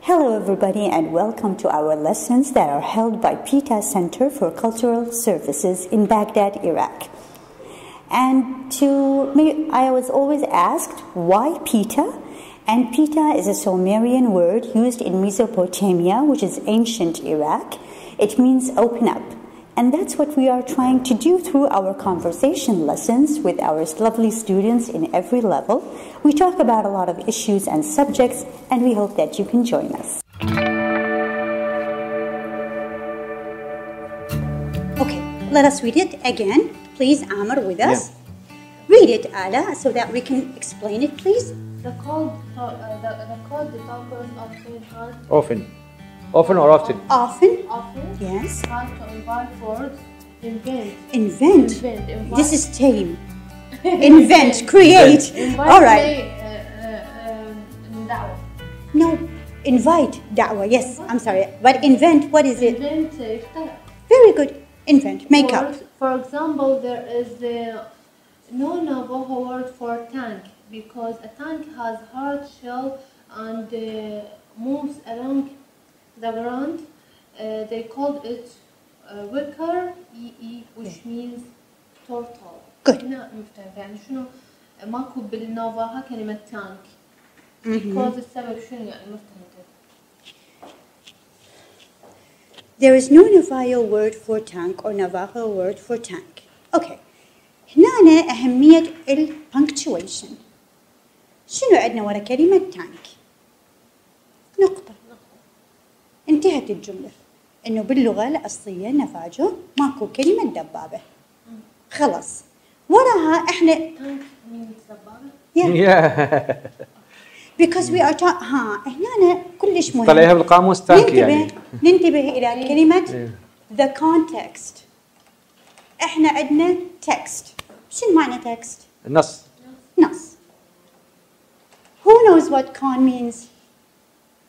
Hello everybody and welcome to our lessons that are held by Beta Center for Cultural Services in Baghdad, Iraq. And I was always asked, why Beta? And Beta is a Sumerian word used in Mesopotamia, which is ancient Iraq. It means open up. And that's what we are trying to do through our conversation lessons with our lovely students in every level. We talk about a lot of issues and subjects, and we hope that you can join us. Okay, let us read it again. Please, Amr, with us. Yeah. Read it, Ala, so that we can explain it, please. The code developers often Often. Often or often? Often. Yes. How to invent words. Invent. This is tame. Invent. Create. All right. دعوة. No. Invite. Da'wah. Yes. I'm sorry. But invent. What is it? Invent. Very good. Invent. Make up. For example, there is no Navajo word for tank because a tank has hard shell and moves along the ground. They called it wicker which means turtle. Good. هنا مفترض يعني شنو ماكو بالنافاها كلمة تانك. because السبب شنو يعني مفترض. There is no Navajo word for tank or Navajo word for tank. Okay. هنا أهمية punctuation. شنو عندنا ورا كلمة تانك؟ نقطة. انتهت الجملة. إنه باللغة الأصلية نافاجو ماكو كلمة دبابة. خلاص. وراها إحنا. دبابة؟ Because we are هنا كلش مهم. طلعيها بالقاموس تانك يعني. ننتبه إلى كلمة the context. إحنا عندنا text. شنو معنى text؟ النص. نص. Who knows what con means?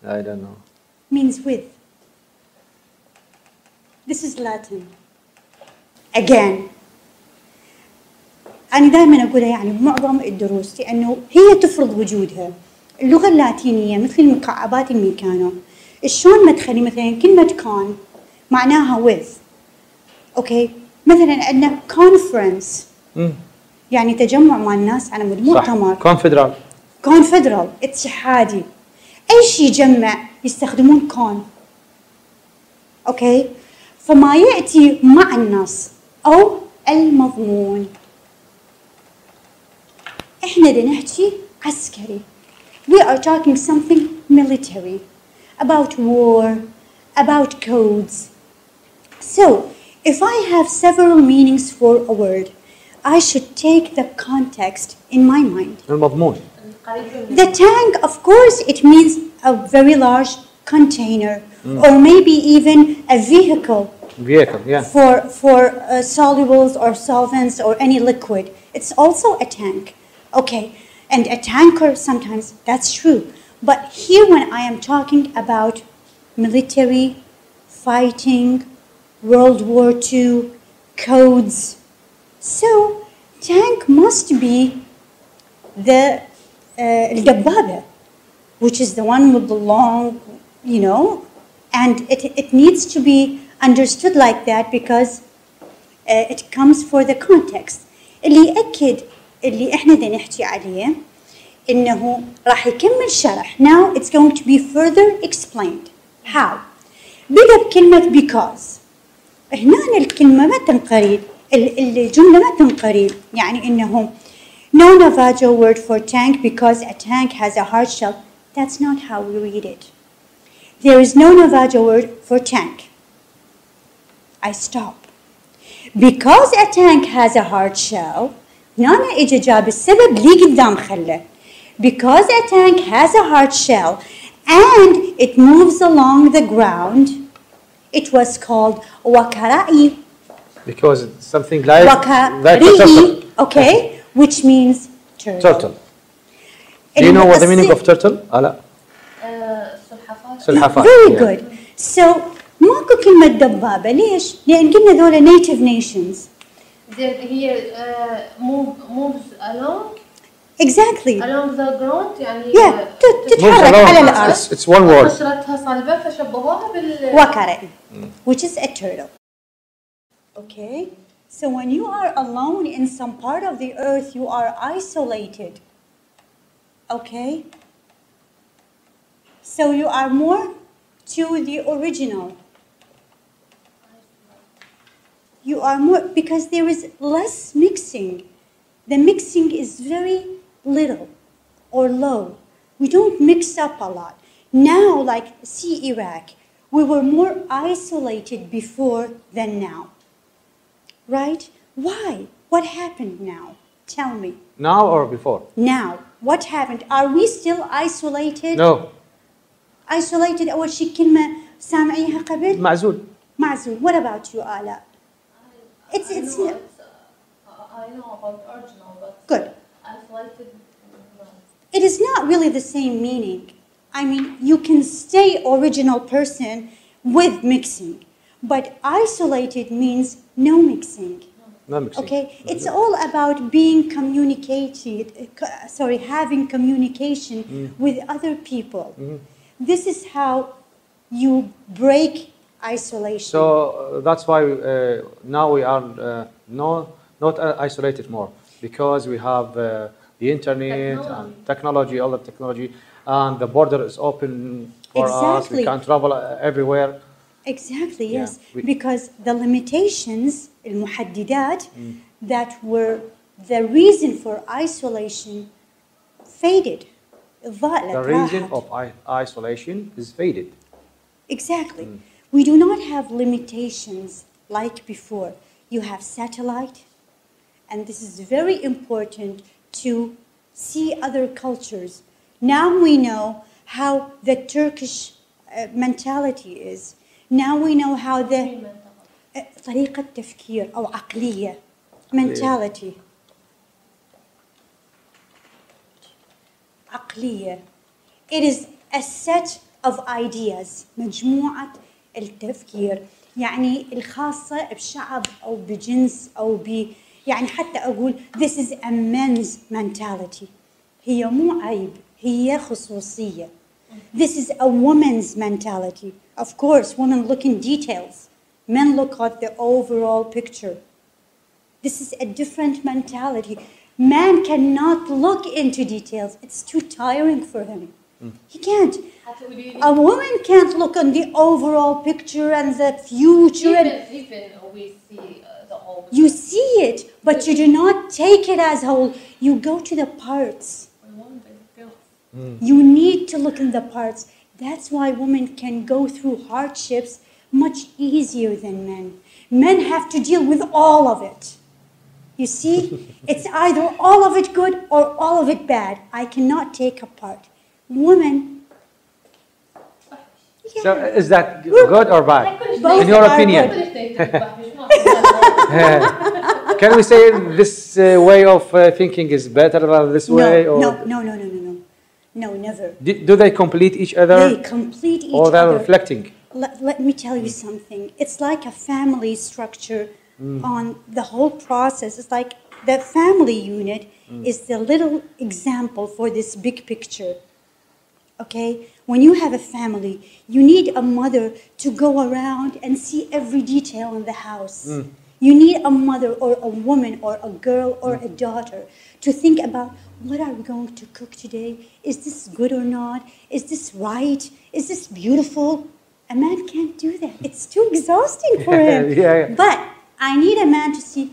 I don't know. Means with. This is Latin. Again. أنا دائما أقولها يعني بمعظم الدروس لأنه هي تفرض وجودها. اللغة اللاتينية مثل المكعبات الميكانو. شلون ما تخلي مثلا كلمة con معناها with. أوكي. مثلا عندنا conference. يعني تجمع مع الناس على مود مؤتمر. confederal اتحادي. أي شيء يجمع يستخدمون con. أوكي. فما يأتي مع النص أو المضمون. إحنا دا نحكي عسكري. We are talking something military, about war, about codes. So, if I have several meanings for a word, I should take the context in my mind. المضمون. The tank, of course, it means a very large container, or maybe even a vehicle. Yeah. For solubles or solvents or any liquid. It's also a tank. Okay, and a tanker sometimes, that's true. But here when I am talking about military, fighting, World War II, codes. So, tank must be the الدبابة, which is the one with the long, and it needs to be understood like that because it comes for the context. اللي يأكد اللي إحنا دا نحكي عليه إنه راح يكمل شرح. Now it's going to be further explained. How? بدأ بكلمة because. هنا الكلمة ما تنقريب، الجملة ما تنقريب، يعني إنه no Navajo word for tank because a tank has a hard shell. That's not how we read it. There is no Navajo word for tank. I stop. Because a tank has a hard shell, هنا إجا جاب السبب لي قدام خله. Because a tank has a hard shell and it moves along the ground, it was called wakara'i. Because it's something like wakari'i, okay, which means turtle. Do you know what the meaning of turtle? Ala? سلحفاة. Very good. So ماكو كلمة دبابة. ليش؟ لأن قلنا ذولا native nations. هي moves along Exactly. along the ground يعني Yeah. تتحرك على الأرض. It's one word. قشرتها صلبة فشبهوها وكرة, which is a turtle. Okay. So when you are alone in some part of the earth, you are isolated. Okay. So you are more to the original. You are more, because there is less mixing. The mixing is very little or low. We don't mix up a lot. Now, like see Iraq, we were more isolated before than now. Right? Why? What happened now? Tell me. Now or before? Now. What happened? Are we still isolated? No. Isolated أول شيء كلمة سامعيها قبل؟ معزول. معزول. What about you, Ala? I know about original, but good. isolated, no. It is not really the same meaning. I mean, you can stay original person with mixing, but isolated means no mixing. No mixing. Okay, it's all about being having communication with other people. This is how you break isolation. So that's why now we are not isolated more, because we have the internet and technology, all the technology, and the border is open for us. We can travel everywhere. Exactly, yes. Because the limitations, المحددات, that were the reason for isolation faded. The reason of isolation is faded. Exactly. We do not have limitations like before. You have satellite, and this is very important to see other cultures. Now we know how the Turkish mentality is. Now we know how the طريقة تفكير أو عقلية mentality. عقلية. It is a set of ideas. مجموعة التفكير. يعني الخاصة بشعب أو بجنس أو يعني حتى أقول this is a men's mentality. هي مو عيب. هي خصوصية. This is a woman's mentality. Of course, women look in details. Men look at the overall picture. This is a different mentality. Man cannot look into details. It's too tiring for him. He can't. A woman can't look on the overall picture and the future. Even we see the whole. You see it, but you do not take it as whole. You go to the parts. You need to look in the parts. That's why women can go through hardships much easier than men. Men have to deal with all of it. You see, it's either all of it good or all of it bad. I cannot take a part. Women. So is that good or bad? Both in your opinion? Can we say this way of thinking is better than this way? Or No, never. Do they complete each other? They complete each or they're other. Reflecting? Let me tell you something. It's like a family structure on the whole process. It's like the family unit is the little example for this big picture. Okay? When you have a family, you need a mother to go around and see every detail in the house. You need a mother or a woman or a girl or a daughter to think about, what are we going to cook today? Is this good or not? Is this right? Is this beautiful? A man can't do that. It's too exhausting for him. But I need a man to see,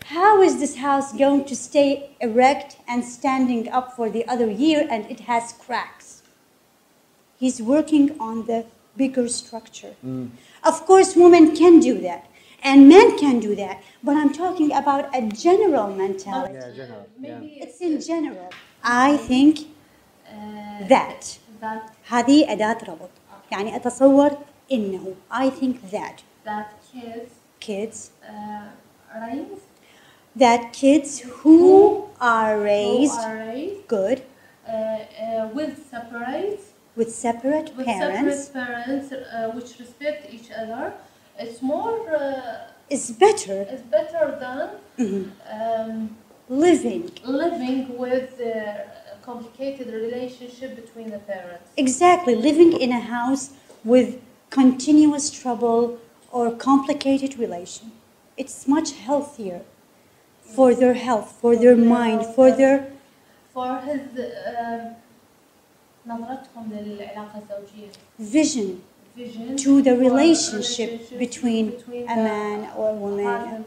how is this house going to stay erect and standing up for the other year and it has cracks? He's working on the bigger structure. Of course, women can do that. And men can do that. But I'm talking about a general mentality. Yeah, general. Maybe It's in general. I think that هذه أداة ربط. يعني أتصور إنه I think that kids raised that kids who are raised good with separate parents which respect each other, it's more is better than living. Living with a complicated relationship between the parents. Exactly, living in a house with continuous trouble or complicated relation. It's much healthier for their health, for their mind, for their... For his نظرتهم للعلاقة الزوجية. Vision Vision to the relationship between a man or a woman,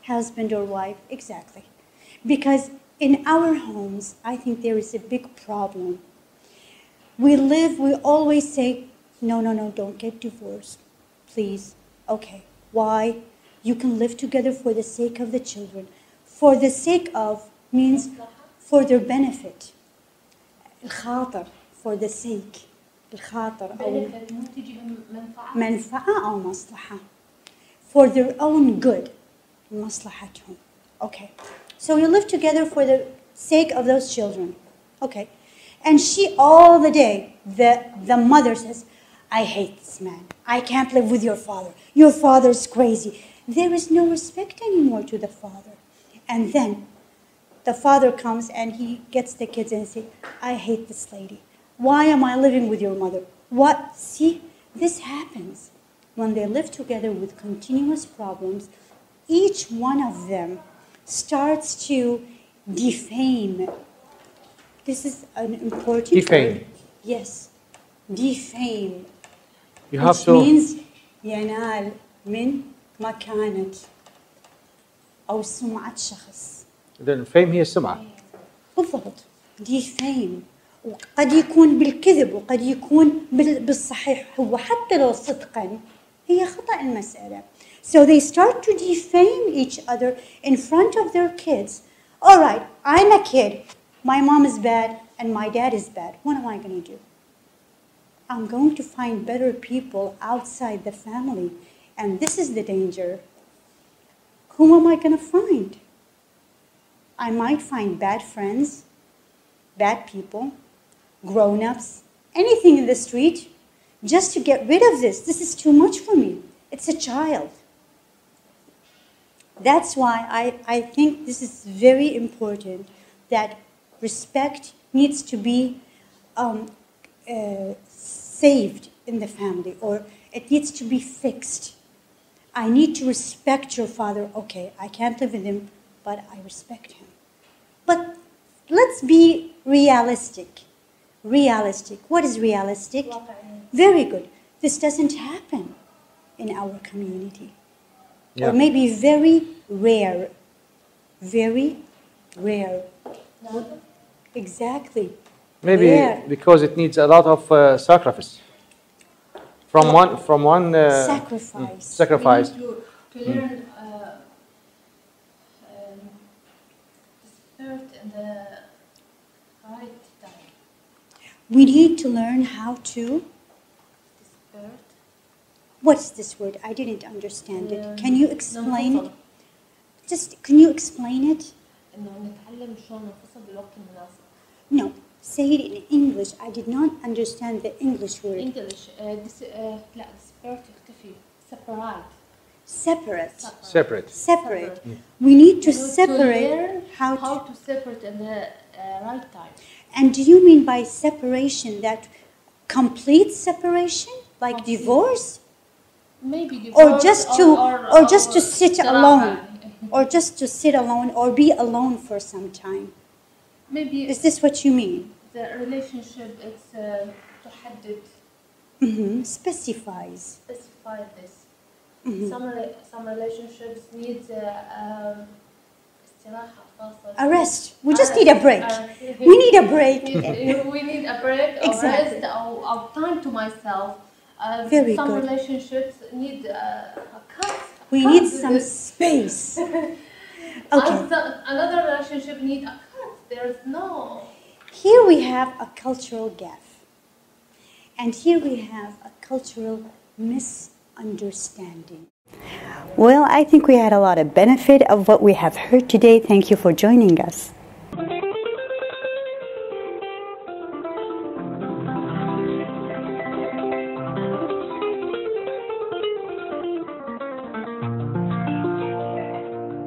husband or wife, exactly. Because in our homes, I think there is a big problem. We always say, no, don't get divorced, please. Okay, why? You can live together for the sake of the children. For the sake of means for their benefit. الخاطر, for the sake. الخاطر أو منفعة أو مصلحة. For their own good. مصلحتهم. Okay. So you live together for the sake of those children. Okay. And she all the day, the mother says, I hate this man. I can't live with your father. Your father's crazy. There is no respect anymore to the father. And then the father comes and he gets the kids and says, I hate this lady. Why am I living with your mother? What? See, this happens. When they live together with continuous problems, each one of them starts to defame. This is an important defame word. Yes, defame. You have which to means ينال من مكانة أو سمعة شخص. then fame هي السمعة. بالضبط. defame. وقد يكون بالكذب وقد يكون بالصحيح. هو حتى لو صدقا هي خطأ المسألة. So they start to defame each other in front of their kids. All right, I'm a kid. My mom is bad and my dad is bad. What am I going to do? I'm going to find better people outside the family. And this is the danger. Who am I going to find? I might find bad friends, bad people, grown-ups, anything in the street, just to get rid of this. This is too much for me. It's a child. That's why I think this is very important, that respect needs to be saved in the family, or it needs to be fixed. I need to respect your father. Okay, I can't live with him, but I respect him. But let's be realistic. Realistic. What is realistic? Very good. This doesn't happen in our community. Yeah. Or maybe very rare. Very rare. Exactly. Maybe rare. because it needs a lot of sacrifice. From one sacrifice. Sacrifice. We need to learn the spirit and the right time. We need to learn how to... The spirit. What's this word? I didn't understand it. Can you explain it? Can you explain it? إنه نتعلم شلون ننفصل بالوقت المناسب. No, say it in English. I did not understand the English word. English. لا, the spirit يختفي. Separate. We need to separate. Learn how to separate in the right time. And do you mean by separation that complete separation, like divorce? Maybe divorce, or just to sit alone, or just to sit alone, or be alone for some time. Maybe is this what you mean? The relationship is تحدد. Specify this. Some relationships need استراحة خاصة. A rest. We just need a break. We need a break. We need a break, exactly. A rest, or time to myself. Very some good. relationships need a cut. We need some space. Okay. Another relationship need a cut. There's no... Here we have a cultural gap. And here we have a cultural misunderstanding. Well, I think we had a lot of benefit of what we have heard today. Thank you for joining us.